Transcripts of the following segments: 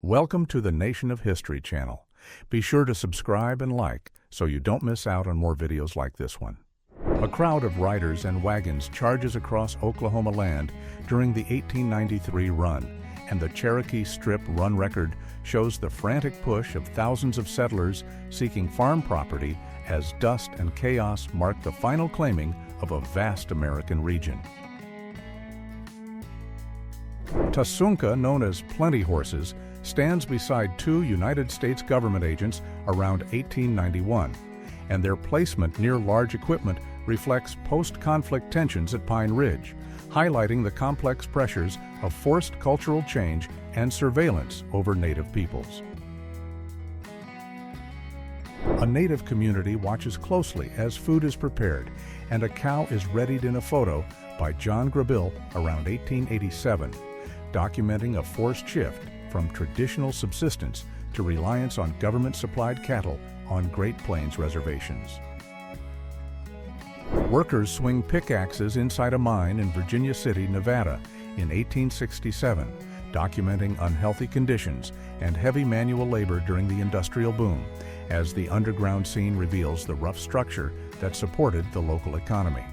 Welcome to the Nation of History channel. Be sure to subscribe and like so you don't miss out on more videos like this one. A crowd of riders and wagons charges across Oklahoma land during the 1893 run, and the Cherokee Strip run record shows the frantic push of thousands of settlers seeking farm property as dust and chaos mark the final claiming of a vast American region. Tasunka, known as Plenty Horses, stands beside two United States government agents around 1891, and their placement near large equipment reflects post-conflict tensions at Pine Ridge, highlighting the complex pressures of forced cultural change and surveillance over Native peoples. A Native community watches closely as food is prepared, and a cow is readied in a photo by John Grabill around 1887, documenting a forced shift from traditional subsistence to reliance on government-supplied cattle on Great Plains reservations. Workers swing pickaxes inside a mine in Virginia City, Nevada in 1867, documenting unhealthy conditions and heavy manual labor during the industrial boom, as the underground scene reveals the rough structure that supported the local economy.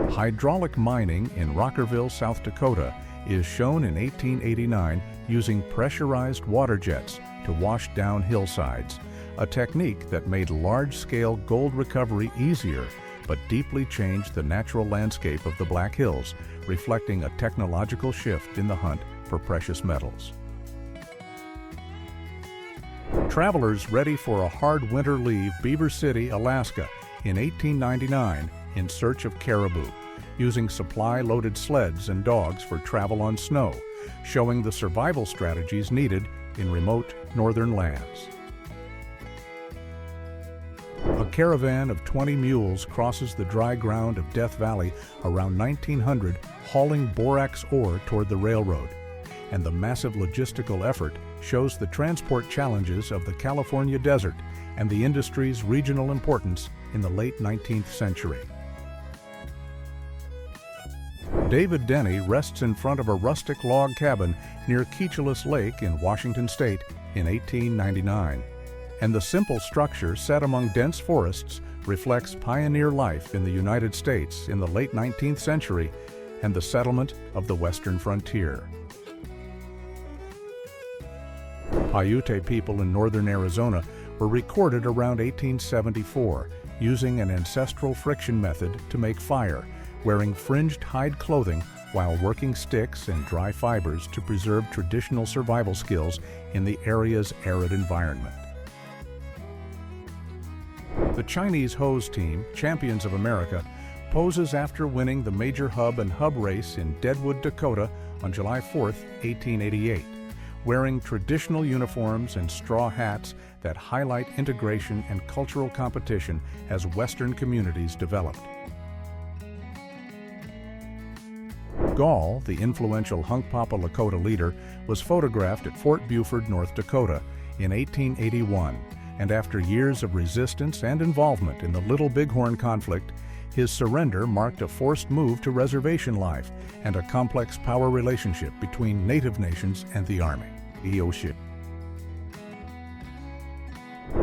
Hydraulic mining in Rockerville, South Dakota is shown in 1889 using pressurized water jets to wash down hillsides, a technique that made large-scale gold recovery easier but deeply changed the natural landscape of the Black Hills, reflecting a technological shift in the hunt for precious metals. Travelers ready for a hard winter leave Beaver City, Alaska in 1899 in search of caribou, using supply-loaded sleds and dogs for travel on snow, showing the survival strategies needed in remote northern lands. A caravan of 20 mules crosses the dry ground of Death Valley around 1900, hauling borax ore toward the railroad, and the massive logistical effort shows the transport challenges of the California desert and the industry's regional importance in the late 19th century. David Denny rests in front of a rustic log cabin near Keechelus Lake in Washington State in 1899, and the simple structure set among dense forests reflects pioneer life in the United States in the late 19th century and the settlement of the western frontier. Paiute people in northern Arizona were recorded around 1874 using an ancestral friction method to make fire, wearing fringed hide clothing while working sticks and dry fibers to preserve traditional survival skills in the area's arid environment. The Chinese hose team, Champions of America, poses after winning the major hub and hub race in Deadwood, Dakota on July 4, 1888, wearing traditional uniforms and straw hats that highlight integration and cultural competition as Western communities developed. Gall, the influential Hunkpapa Lakota leader, was photographed at Fort Buford, North Dakota in 1881, and after years of resistance and involvement in the Little Bighorn conflict, his surrender marked a forced move to reservation life and a complex power relationship between Native nations and the Army.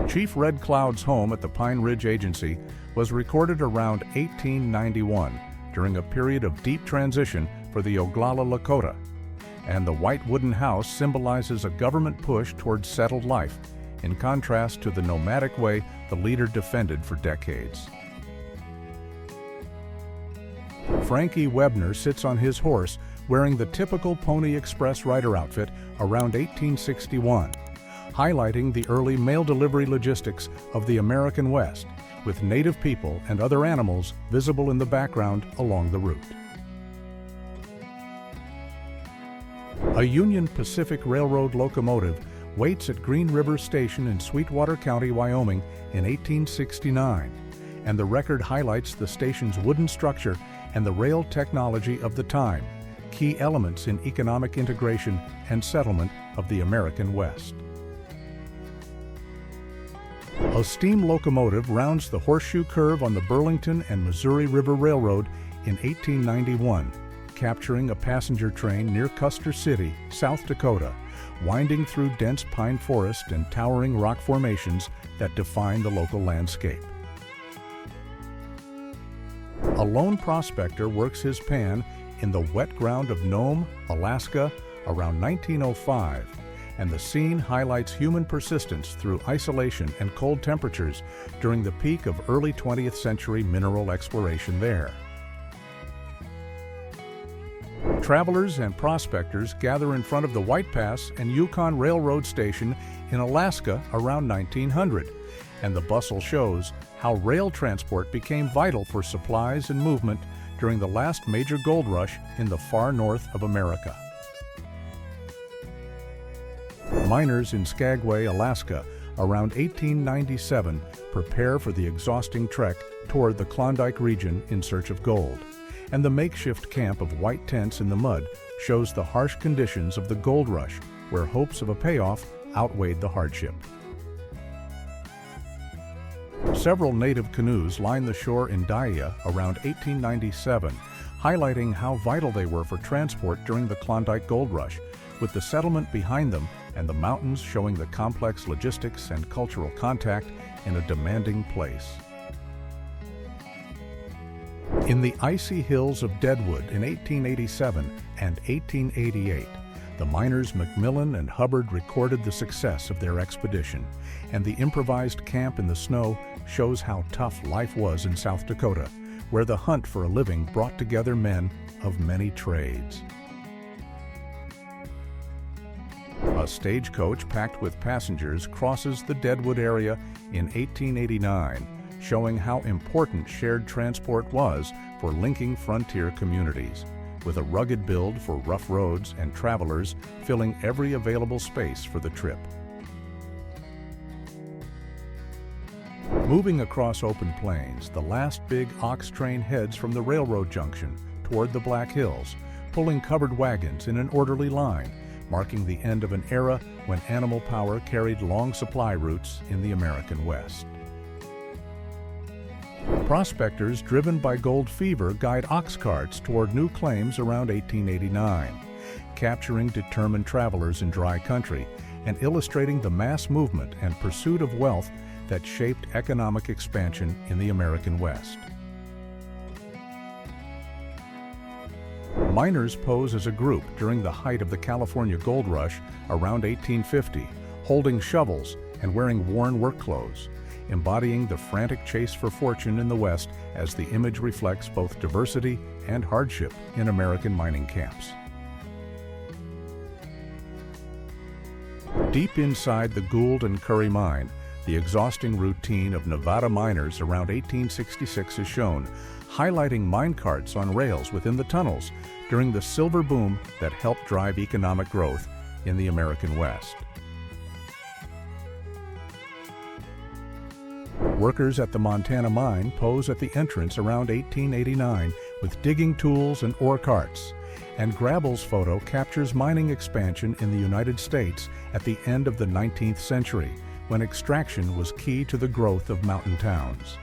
Chief Red Cloud's home at the Pine Ridge Agency was recorded around 1891 during a period of deep transition for the Oglala Lakota, and the white wooden house symbolizes a government push towards settled life, in contrast to the nomadic way the leader defended for decades. Frankie Webner sits on his horse wearing the typical Pony Express rider outfit around 1861, highlighting the early mail delivery logistics of the American West, with Native people and other animals visible in the background along the route. A Union Pacific Railroad locomotive waits at Green River Station in Sweetwater County, Wyoming in 1869, and the record highlights the station's wooden structure and the rail technology of the time, key elements in economic integration and settlement of the American West. A steam locomotive rounds the horseshoe curve on the Burlington and Missouri River Railroad in 1891, capturing a passenger train near Custer City, South Dakota, winding through dense pine forest and towering rock formations that define the local landscape. A lone prospector works his pan in the wet ground of Nome, Alaska, around 1905, and the scene highlights human persistence through isolation and cold temperatures during the peak of early 20th century mineral exploration there. Travelers and prospectors gather in front of the White Pass and Yukon Railroad Station in Alaska around 1900, and the bustle shows how rail transport became vital for supplies and movement during the last major gold rush in the far north of America. Miners in Skagway, Alaska, around 1897, prepare for the exhausting trek toward the Klondike region in search of gold, and the makeshift camp of white tents in the mud shows the harsh conditions of the gold rush, where hopes of a payoff outweighed the hardship. Several native canoes line the shore in Dyea around 1897, highlighting how vital they were for transport during the Klondike gold rush, with the settlement behind them and the mountains showing the complex logistics and cultural contact in a demanding place. In the icy hills of Deadwood in 1887 and 1888, the miners Macmillan and Hubbard recorded the success of their expedition, and the improvised camp in the snow shows how tough life was in South Dakota, where the hunt for a living brought together men of many trades. A stagecoach packed with passengers crosses the Deadwood area in 1889, showing how important shared transport was for linking frontier communities, with a rugged build for rough roads and travelers filling every available space for the trip. Moving across open plains, the last big ox train heads from the railroad junction toward the Black Hills, pulling covered wagons in an orderly line, marking the end of an era when animal power carried long supply routes in the American West. Prospectors driven by gold fever guide ox carts toward new claims around 1889, capturing determined travelers in dry country and illustrating the mass movement and pursuit of wealth that shaped economic expansion in the American West. Miners pose as a group during the height of the California gold rush around 1850, holding shovels and wearing worn work clothes, embodying the frantic chase for fortune in the West as the image reflects both diversity and hardship in American mining camps. Deep inside the Gould and Curry mine, the exhausting routine of Nevada miners around 1866 is shown, highlighting mine carts on rails within the tunnels during the silver boom that helped drive economic growth in the American West. Workers at the Montana mine pose at the entrance around 1889 with digging tools and ore carts, and Grabble's photo captures mining expansion in the United States at the end of the 19th century, when extraction was key to the growth of mountain towns.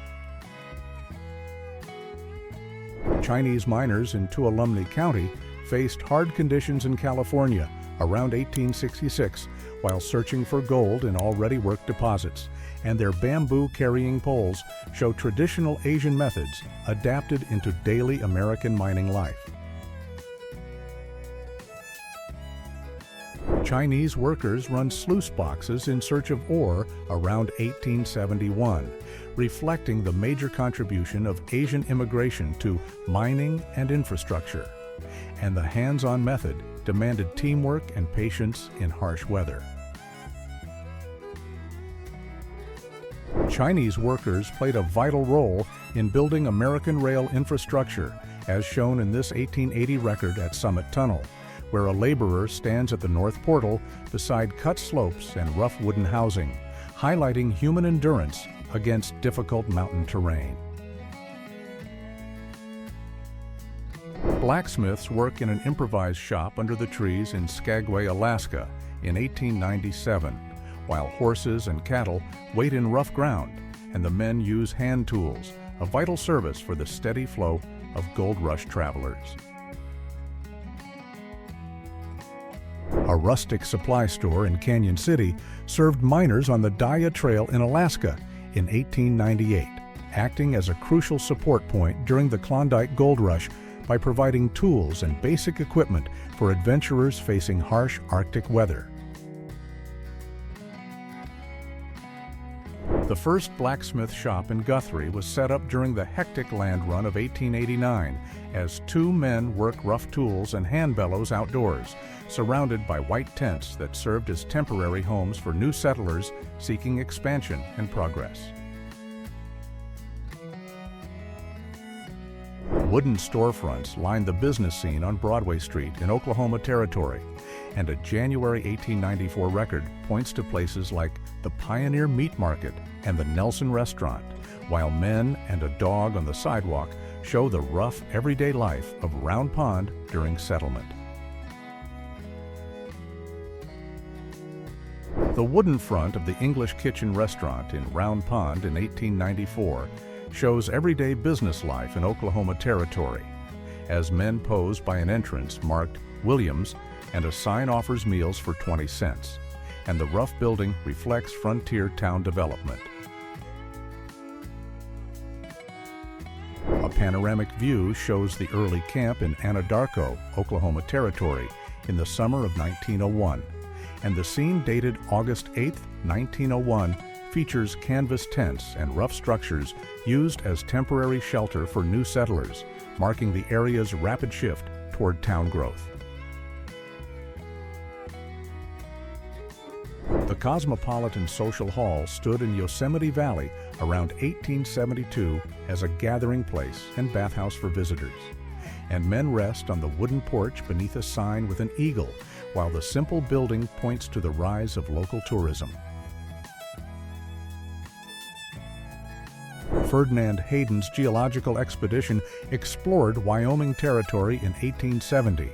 Chinese miners in Tuolumne County faced hard conditions in California around 1866 while searching for gold in already worked deposits, and their bamboo-carrying poles show traditional Asian methods adapted into daily American mining life. Chinese workers run sluice boxes in search of ore around 1871, reflecting the major contribution of Asian immigration to mining and infrastructure. And the hands-on method demanded teamwork and patience in harsh weather. Chinese workers played a vital role in building American rail infrastructure, as shown in this 1880 record at Summit Tunnel, where a laborer stands at the north portal beside cut slopes and rough wooden housing, highlighting human endurance against difficult mountain terrain. Blacksmiths work in an improvised shop under the trees in Skagway, Alaska in 1897, while horses and cattle wait in rough ground and the men use hand tools, a vital service for the steady flow of gold rush travelers. A rustic supply store in Canyon City served miners on the Dyea Trail in Alaska in 1898, acting as a crucial support point during the Klondike Gold Rush by providing tools and basic equipment for adventurers facing harsh Arctic weather. The first blacksmith shop in Guthrie was set up during the hectic land run of 1889 as two men worked rough tools and hand bellows outdoors, surrounded by white tents that served as temporary homes for new settlers seeking expansion and progress. Wooden storefronts lined the business scene on Broadway Street in Oklahoma Territory, and a January 1894 record points to places like the Pioneer Meat Market and the Nelson Restaurant, while men and a dog on the sidewalk show the rough everyday life of Round Pond during settlement. The wooden front of the English Kitchen Restaurant in Round Pond in 1894 shows everyday business life in Oklahoma Territory, as men pose by an entrance marked Williams and a sign offers meals for 20 cents, and the rough building reflects frontier town development. A panoramic view shows the early camp in Anadarko, Oklahoma Territory in the summer of 1901, and the scene dated August 8, 1901 features canvas tents and rough structures used as temporary shelter for new settlers, marking the area's rapid shift toward town growth. The Cosmopolitan Social Hall stood in Yosemite Valley around 1872 as a gathering place and bathhouse for visitors, and men rest on the wooden porch beneath a sign with an eagle, while the simple building points to the rise of local tourism. Ferdinand Hayden's geological expedition explored Wyoming Territory in 1870,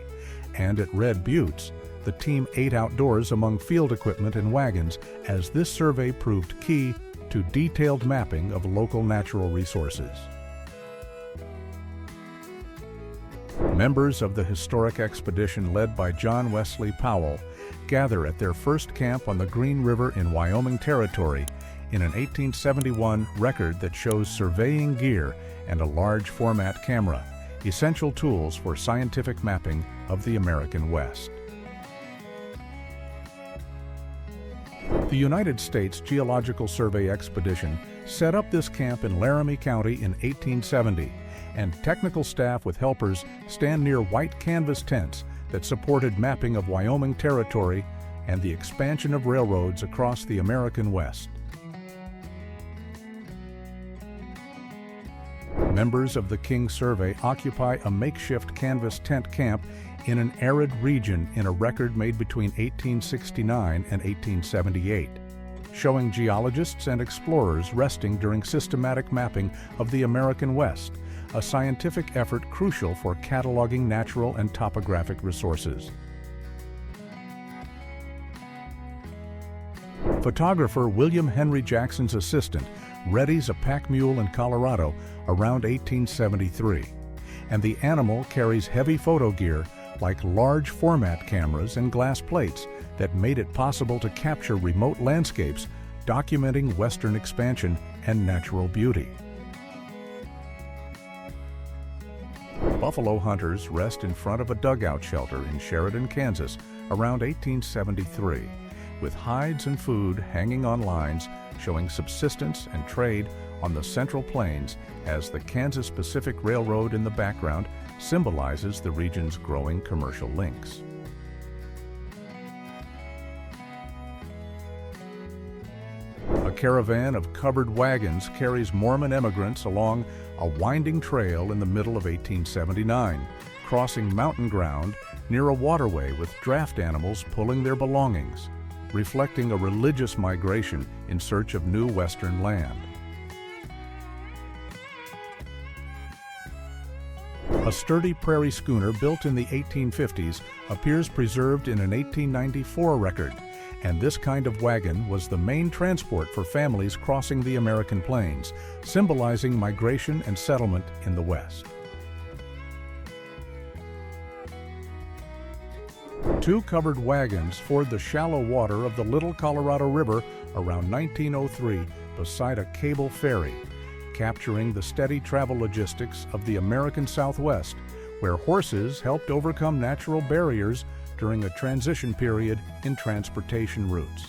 and at Red Buttes, the team ate outdoors among field equipment and wagons as this survey proved key to detailed mapping of local natural resources. Members of the historic expedition led by John Wesley Powell gather at their first camp on the Green River in Wyoming Territory in an 1871 record that shows surveying gear and a large format camera, essential tools for scientific mapping of the American West. The United States Geological Survey expedition set up this camp in Laramie County in 1870, and technical staff with helpers stand near white canvas tents that supported mapping of Wyoming Territory and the expansion of railroads across the American West. Members of the King Survey occupy a makeshift canvas tent camp in an arid region in a record made between 1869 and 1878, showing geologists and explorers resting during systematic mapping of the American West, a scientific effort crucial for cataloging natural and topographic resources. Photographer William Henry Jackson's assistant readies a pack mule in Colorado around 1873, and the animal carries heavy photo gear like large format cameras and glass plates that made it possible to capture remote landscapes documenting Western expansion and natural beauty. Buffalo hunters rest in front of a dugout shelter in Sheridan, Kansas around 1873, with hides and food hanging on lines showing subsistence and trade on the Central Plains, as the Kansas Pacific Railroad in the background symbolizes the region's growing commercial links. A caravan of covered wagons carries Mormon immigrants along a winding trail in the middle of 1879, crossing mountain ground near a waterway with draft animals pulling their belongings, reflecting a religious migration in search of new Western land. A sturdy prairie schooner built in the 1850s appears preserved in an 1894 record, and this kind of wagon was the main transport for families crossing the American plains, symbolizing migration and settlement in the West. Two covered wagons ford the shallow water of the Little Colorado River around 1903 beside a cable ferry, capturing the steady travel logistics of the American Southwest, where horses helped overcome natural barriers during a transition period in transportation routes.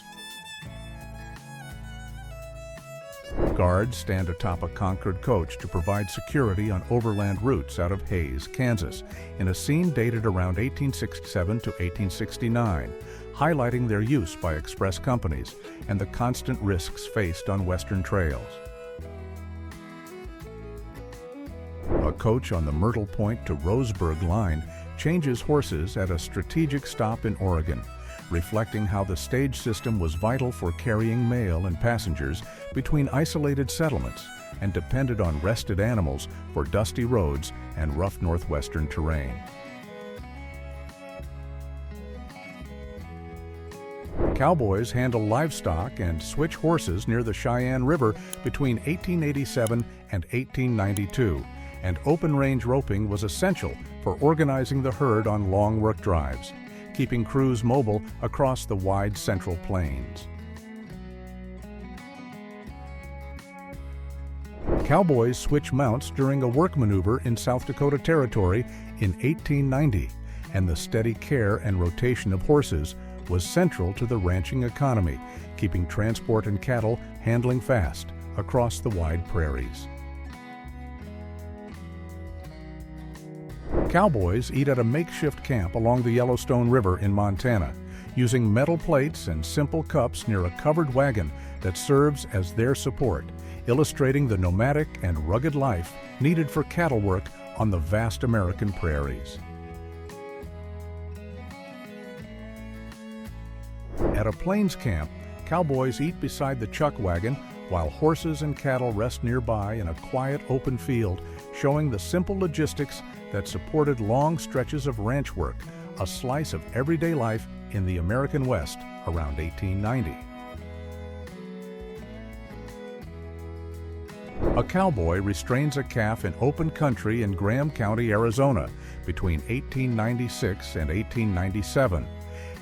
Guards stand atop a Concord coach to provide security on overland routes out of Hays, Kansas, in a scene dated around 1867 to 1869, highlighting their use by express companies and the constant risks faced on western trails. A coach on the Myrtle Point to Roseburg line changes horses at a strategic stop in Oregon, reflecting how the stage system was vital for carrying mail and passengers between isolated settlements and depended on rested animals for dusty roads and rough northwestern terrain. Cowboys handle livestock and switch horses near the Cheyenne River between 1887 and 1892, and open-range roping was essential for organizing the herd on long work drives, keeping crews mobile across the wide Central Plains. Cowboys switch mounts during a work maneuver in South Dakota Territory in 1890, and the steady care and rotation of horses was central to the ranching economy, keeping transport and cattle handling fast across the wide prairies. Cowboys eat at a makeshift camp along the Yellowstone River in Montana, using metal plates and simple cups near a covered wagon that serves as their support, illustrating the nomadic and rugged life needed for cattle work on the vast American prairies. At a plains camp, cowboys eat beside the chuck wagon while horses and cattle rest nearby in a quiet open field, showing the simple logistics that supported long stretches of ranch work, a slice of everyday life in the American West around 1890. A cowboy restrains a calf in open country in Graham County, Arizona, between 1896 and 1897.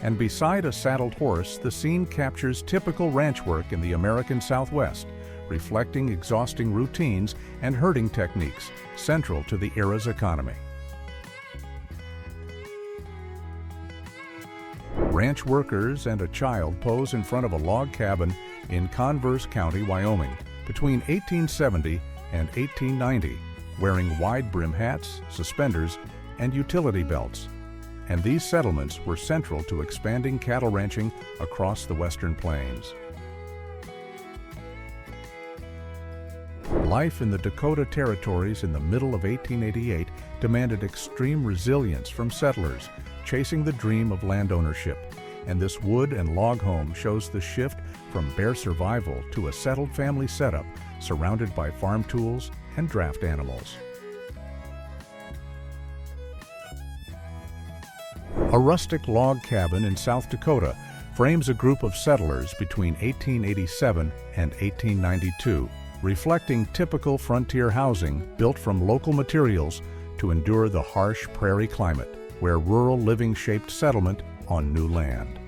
And beside a saddled horse, the scene captures typical ranch work in the American Southwest, reflecting exhausting routines and herding techniques central to the era's economy. Ranch workers and a child pose in front of a log cabin in Converse County, Wyoming, between 1870 and 1890, wearing wide brim hats, suspenders, and utility belts. And these settlements were central to expanding cattle ranching across the Western Plains. Life in the Dakota Territories in the middle of 1888 demanded extreme resilience from settlers, chasing the dream of land ownership, and this wood and log home shows the shift from bare survival to a settled family setup surrounded by farm tools and draft animals. A rustic log cabin in South Dakota frames a group of settlers between 1887 and 1892, reflecting typical frontier housing built from local materials to endure the harsh prairie climate, where rural living shaped settlement on new land.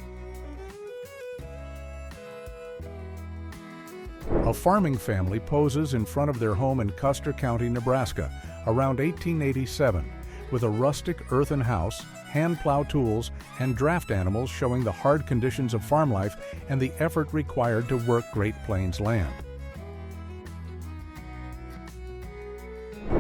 A farming family poses in front of their home in Custer County, Nebraska, around 1887, with a rustic earthen house, hand plow tools, and draft animals showing the hard conditions of farm life and the effort required to work Great Plains land.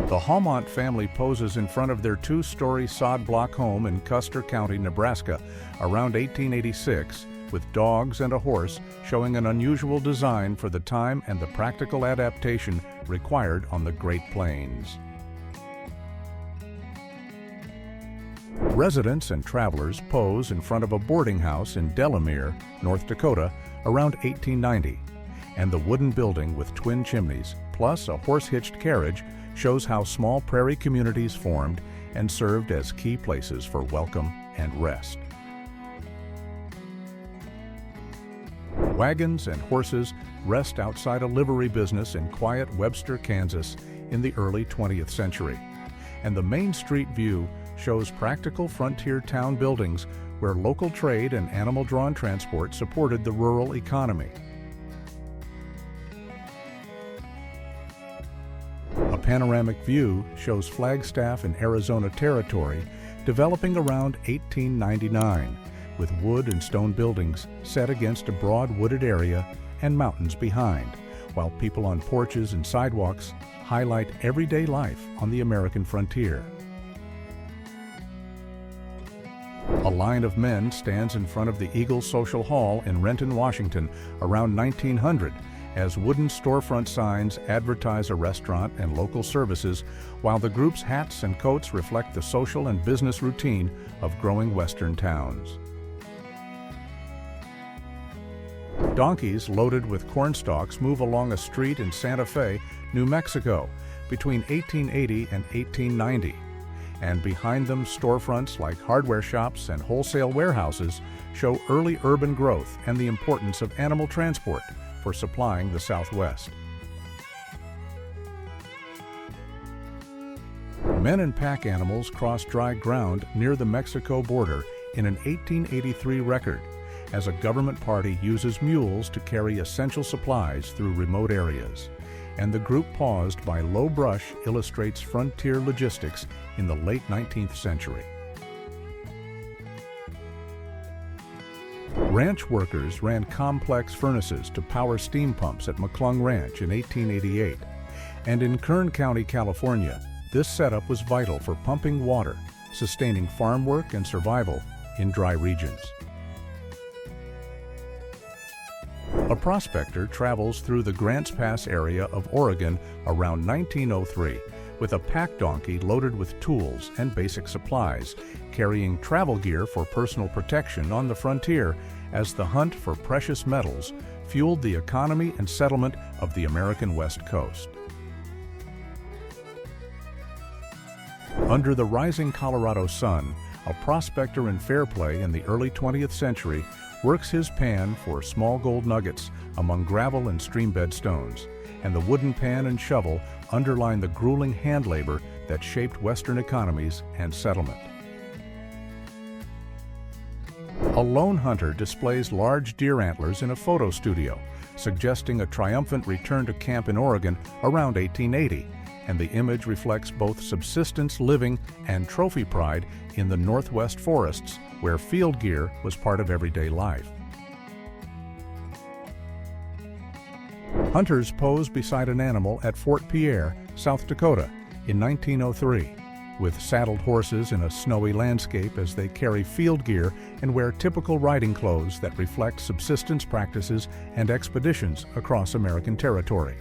The Haumont family poses in front of their two-story sod block home in Custer County, Nebraska, around 1886, with dogs and a horse, showing an unusual design for the time and the practical adaptation required on the Great Plains. Residents and travelers pose in front of a boarding house in Delamere, North Dakota, around 1890, and the wooden building with twin chimneys, plus a horse-hitched carriage, shows how small prairie communities formed and served as key places for welcome and rest. Wagons and horses rest outside a livery business in quiet Webster, Kansas in the early 20th century, and the Main Street view shows practical frontier town buildings where local trade and animal-drawn transport supported the rural economy. A panoramic view shows Flagstaff in Arizona Territory developing around 1899, with wood and stone buildings set against a broad wooded area and mountains behind, while people on porches and sidewalks highlight everyday life on the American frontier. A line of men stands in front of the Eagle Social Hall in Renton, Washington around 1900 as wooden storefront signs advertise a restaurant and local services, while the group's hats and coats reflect the social and business routine of growing western towns. Donkeys loaded with corn stalks move along a street in Santa Fe, New Mexico, between 1880 and 1890, and behind them storefronts like hardware shops and wholesale warehouses show early urban growth and the importance of animal transport for supplying the Southwest. Men and pack animals cross dry ground near the Mexico border in an 1883 record, as a government party uses mules to carry essential supplies through remote areas, and the group paused by low brush illustrates frontier logistics in the late 19th century. Ranch workers ran complex furnaces to power steam pumps at McClung Ranch in 1888, and in Kern County, California, this setup was vital for pumping water, sustaining farm work and survival in dry regions. A prospector travels through the Grants Pass area of Oregon around 1903 with a pack donkey loaded with tools and basic supplies, carrying travel gear for personal protection on the frontier as the hunt for precious metals fueled the economy and settlement of the American West Coast. Under the rising Colorado sun, a prospector in Fairplay in the early 20th century works his pan for small gold nuggets among gravel and streambed stones, and the wooden pan and shovel underline the grueling hand labor that shaped Western economies and settlement. A lone hunter displays large deer antlers in a photo studio, suggesting a triumphant return to camp in Oregon around 1880, and the image reflects both subsistence living and trophy pride in the Northwest forests, where field gear was part of everyday life. Hunters pose beside an animal at Fort Pierre, South Dakota, in 1903, with saddled horses in a snowy landscape as they carry field gear and wear typical riding clothes that reflect subsistence practices and expeditions across American territory.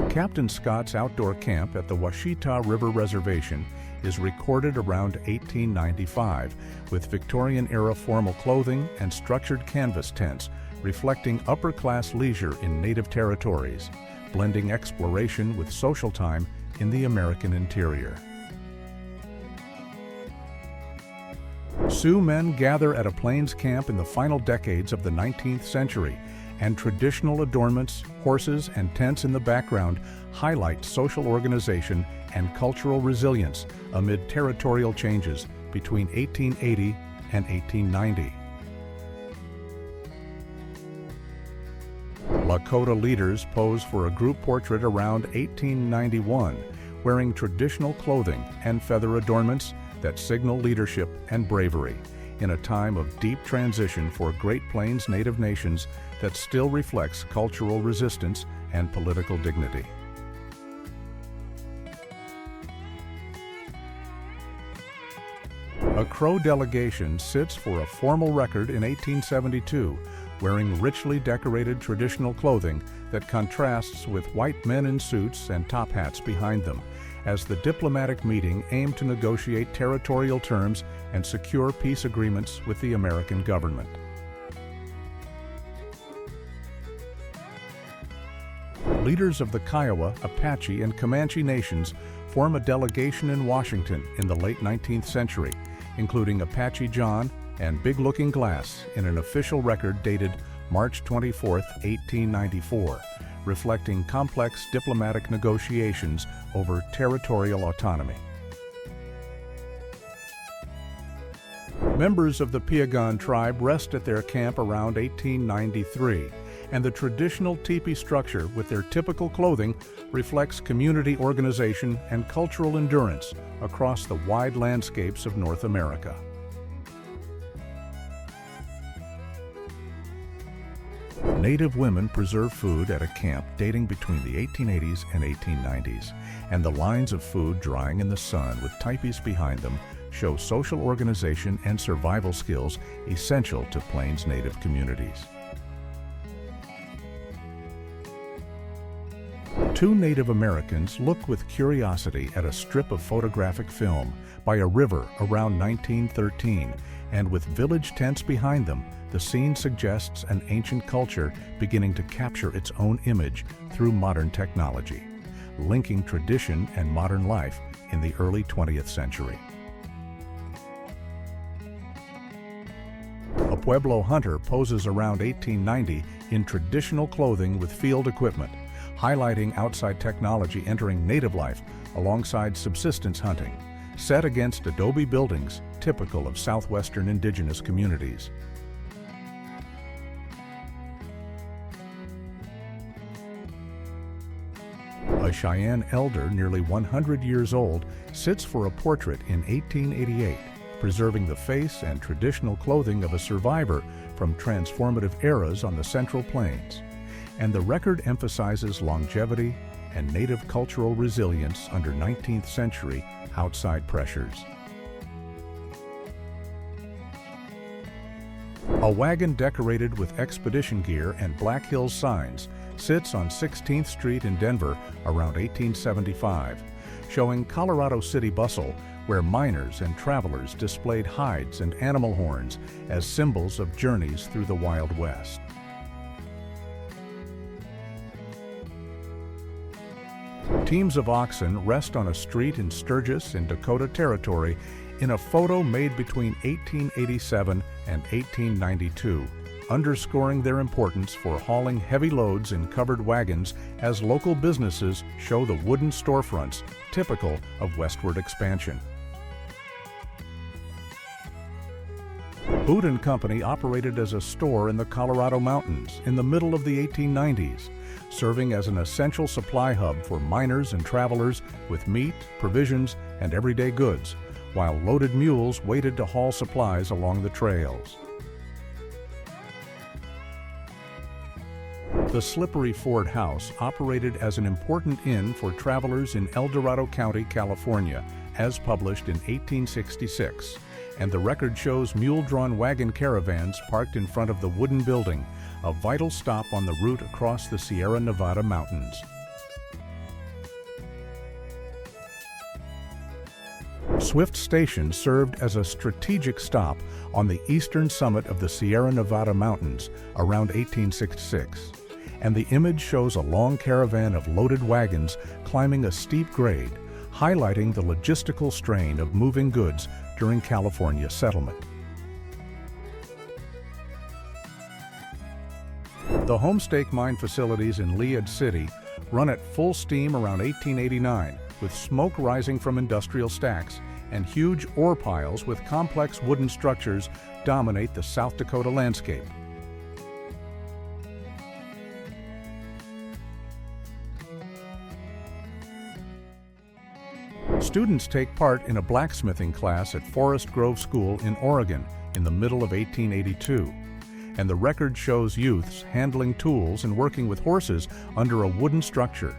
Captain Scott's outdoor camp at the Washita River Reservation is recorded around 1895, with Victorian-era formal clothing and structured canvas tents reflecting upper-class leisure in native territories, blending exploration with social time in the American interior. Sioux men gather at a plains camp in the final decades of the 19th century, and traditional adornments, horses, and tents in the background highlight social organization and cultural resilience amid territorial changes between 1880 and 1890. Lakota leaders pose for a group portrait around 1891, wearing traditional clothing and feather adornments that signal leadership and bravery in a time of deep transition for Great Plains Native nations that still reflects cultural resistance and political dignity. A Crow delegation sits for a formal record in 1872, wearing richly decorated traditional clothing that contrasts with white men in suits and top hats behind them, as the diplomatic meeting aimed to negotiate territorial terms and secure peace agreements with the American government. Leaders of the Kiowa, Apache, and Comanche nations form a delegation in Washington in the late 19th century, including Apache John and Big Looking Glass in an official record dated March 24, 1894, reflecting complex diplomatic negotiations over territorial autonomy. Members of the Piegan tribe rest at their camp around 1893, and the traditional teepee structure with their typical clothing reflects community organization and cultural endurance across the wide landscapes of North America. Native women preserve food at a camp dating between the 1880s and 1890s, and the lines of food drying in the sun with teepees behind them show social organization and survival skills essential to Plains Native communities. Two Native Americans look with curiosity at a strip of photographic film by a river around 1913, and with village tents behind them, the scene suggests an ancient culture beginning to capture its own image through modern technology, linking tradition and modern life in the early 20th century. A Pueblo hunter poses around 1890 in traditional clothing with field equipment, highlighting outside technology entering native life alongside subsistence hunting, set against adobe buildings typical of southwestern indigenous communities. A Cheyenne elder nearly 100 years old sits for a portrait in 1888, preserving the face and traditional clothing of a survivor from transformative eras on the Central Plains. And the record emphasizes longevity and native cultural resilience under 19th century outside pressures. A wagon decorated with expedition gear and Black Hills signs sits on 16th Street in Denver around 1875, showing Colorado City bustle where miners and travelers displayed hides and animal horns as symbols of journeys through the Wild West. Teams of oxen rest on a street in Sturgis in Dakota Territory in a photo made between 1887 and 1892, underscoring their importance for hauling heavy loads in covered wagons as local businesses show the wooden storefronts typical of westward expansion. Boot & Company operated as a store in the Colorado Mountains in the middle of the 1890s, serving as an essential supply hub for miners and travelers with meat, provisions, and everyday goods, while loaded mules waited to haul supplies along the trails. The Slippery Ford House operated as an important inn for travelers in El Dorado County, California, as published in 1866, and the record shows mule-drawn wagon caravans parked in front of the wooden building, a vital stop on the route across the Sierra Nevada mountains. Swift Station served as a strategic stop on the eastern summit of the Sierra Nevada mountains around 1866, and the image shows a long caravan of loaded wagons climbing a steep grade, highlighting the logistical strain of moving goods during California settlement. The Homestake mine facilities in Liad City run at full steam around 1889, with smoke rising from industrial stacks, and huge ore piles with complex wooden structures dominate the South Dakota landscape. Students take part in a blacksmithing class at Forest Grove School in Oregon in the middle of 1882, and the record shows youths handling tools and working with horses under a wooden structure,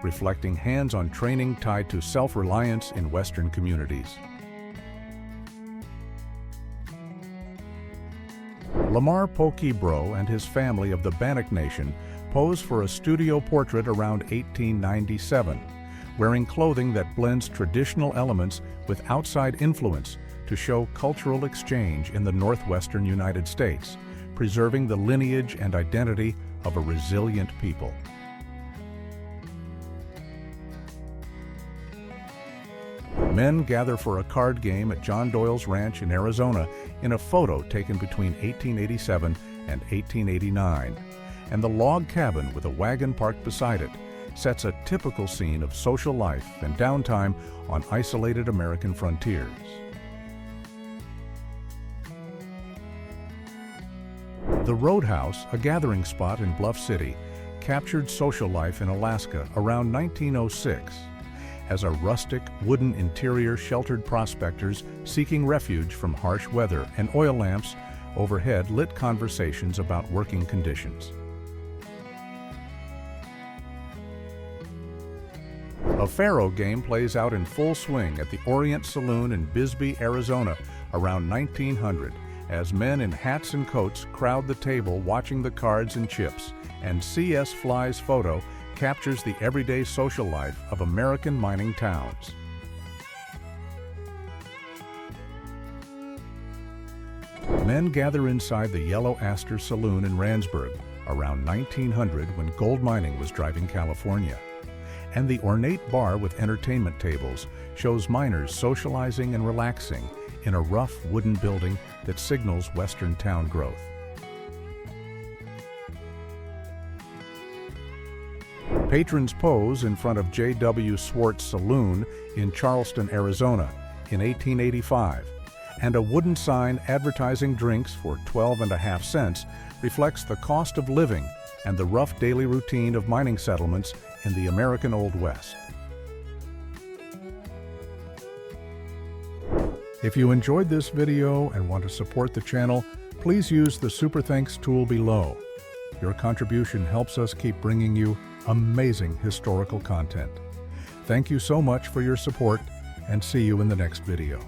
reflecting hands-on training tied to self-reliance in Western communities. Lamar Pokebro and his family of the Bannock Nation pose for a studio portrait around 1897, wearing clothing that blends traditional elements with outside influence to show cultural exchange in the northwestern United States, preserving the lineage and identity of a resilient people. Men gather for a card game at John Doyle's ranch in Arizona in a photo taken between 1887 and 1889, and the log cabin with a wagon parked beside it sets a typical scene of social life and downtime on isolated American frontiers. The Roadhouse, a gathering spot in Bluff City, captured social life in Alaska around 1906 as a rustic, wooden interior sheltered prospectors seeking refuge from harsh weather, and oil lamps overhead lit conversations about working conditions. A faro game plays out in full swing at the Orient Saloon in Bisbee, Arizona around 1900 as men in hats and coats crowd the table watching the cards and chips, and C.S. Fly's photo captures the everyday social life of American mining towns. Men gather inside the Yellow Aster Saloon in Randsburg around 1900 when gold mining was driving California. And the ornate bar with entertainment tables shows miners socializing and relaxing in a rough wooden building that signals western town growth. Patrons pose in front of J.W. Swartz Saloon in Charleston, Arizona in 1885, and a wooden sign advertising drinks for 12.5 cents reflects the cost of living and the rough daily routine of mining settlements in the American Old West. If you enjoyed this video and want to support the channel, please use the Super Thanks tool below. Your contribution helps us keep bringing you amazing historical content. Thank you so much for your support, and see you in the next video.